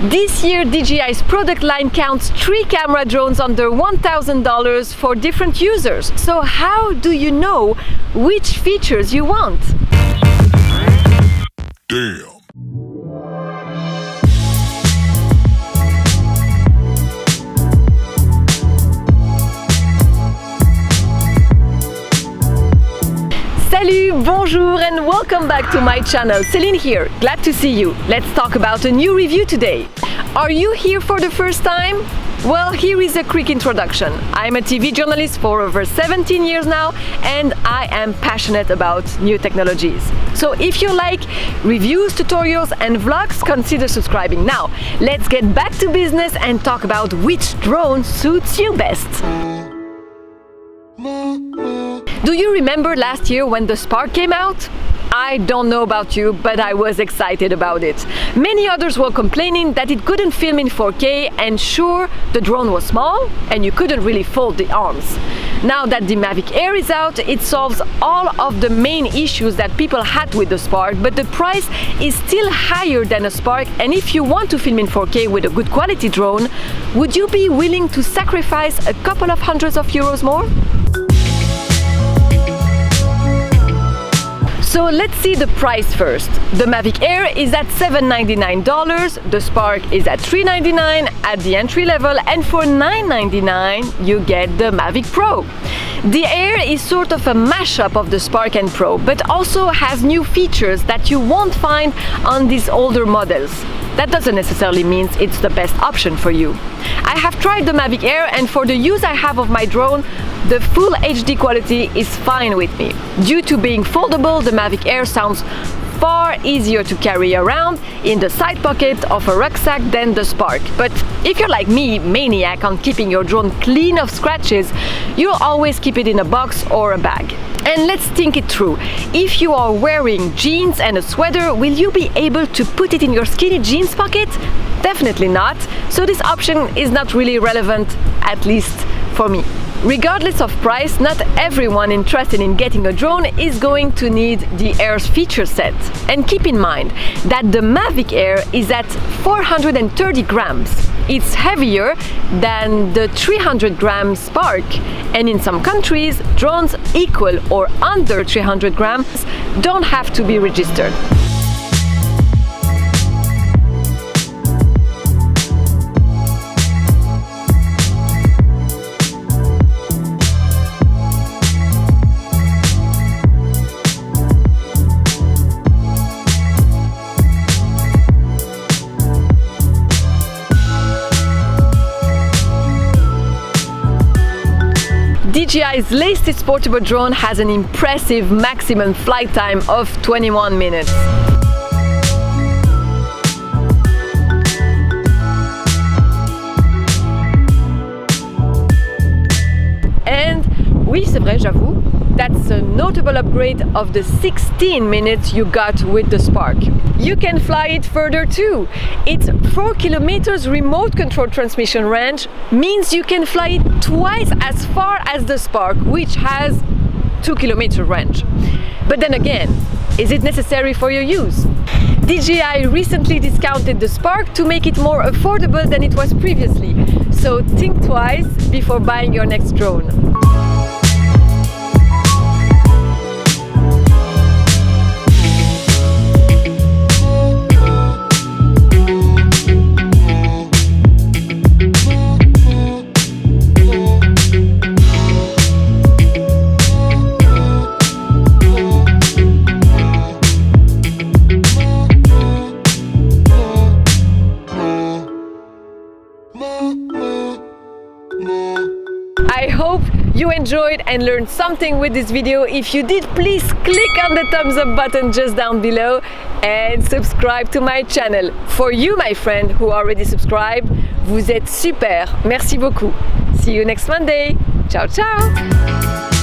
This year, DJI's product line counts 3 camera drones under $1,000 for different users. So how do you know which features you want? Damn. Salut, bonjour and welcome back to my channel. Céline here, glad to see you. Let's talk about a new review today. Are you here for the first time? Well, here is a quick introduction. I'm a TV journalist for over 17 years now and I am passionate about new technologies. So if you like reviews, tutorials and vlogs, consider subscribing. Now, let's get back to business and talk about which drone suits you best. Do you remember last year when the Spark came out? I don't know about you, but I was excited about it. Many others were complaining that it couldn't film in 4K, and sure, the drone was small and you couldn't really fold the arms. Now that the Mavic Air is out, it solves all of the main issues that people had with the Spark, but the price is still higher than a Spark, and if you want to film in 4K with a good quality drone, would you be willing to sacrifice a couple of hundreds of euros more? So let's see the price first. The Mavic Air is at $799, the Spark is at $399 at the entry level, and for $999 you get the Mavic Pro. The Air is sort of a mashup of the Spark and Pro, but also has new features that you won't find on these older models. That doesn't necessarily mean it's the best option for you. I have tried the Mavic Air, and for the use I have of my drone, the full HD quality is fine with me. Due to being foldable, the Mavic Air sounds far easier to carry around in the side pocket of a rucksack than the Spark. But if you're like me, maniac on keeping your drone clean of scratches, you'll always keep it in a box or a bag. And let's think it through. If you are wearing jeans and a sweater, will you be able to put it in your skinny jeans pocket? Definitely not. So this option is not really relevant, at least for me. Regardless of price, not everyone interested in getting a drone is going to need the Air's feature set. And keep in mind that the Mavic Air is at 430 grams. It's heavier than the 300 gram Spark, and in some countries, drones equal or under 300 grams don't have to be registered. DJI's latest portable drone has an impressive maximum flight time of 21 minutes. And oui, c'est vrai, j'avoue, that's a notable upgrade of the 16 minutes you got with the Spark. You can fly it further too. Its 4 kilometers remote control transmission range means you can fly it twice as far as the Spark, which has 2 kilometer range. But then again, is it necessary for your use? DJI recently discounted the Spark to make it more affordable than it was previously. So think twice before buying your next drone. I hope you enjoyed and learned something with this video. If you did, please click on the thumbs up button just down below and subscribe to my channel. For you, my friend, who already subscribed, vous êtes super. Merci beaucoup. See you next Monday. Ciao, ciao.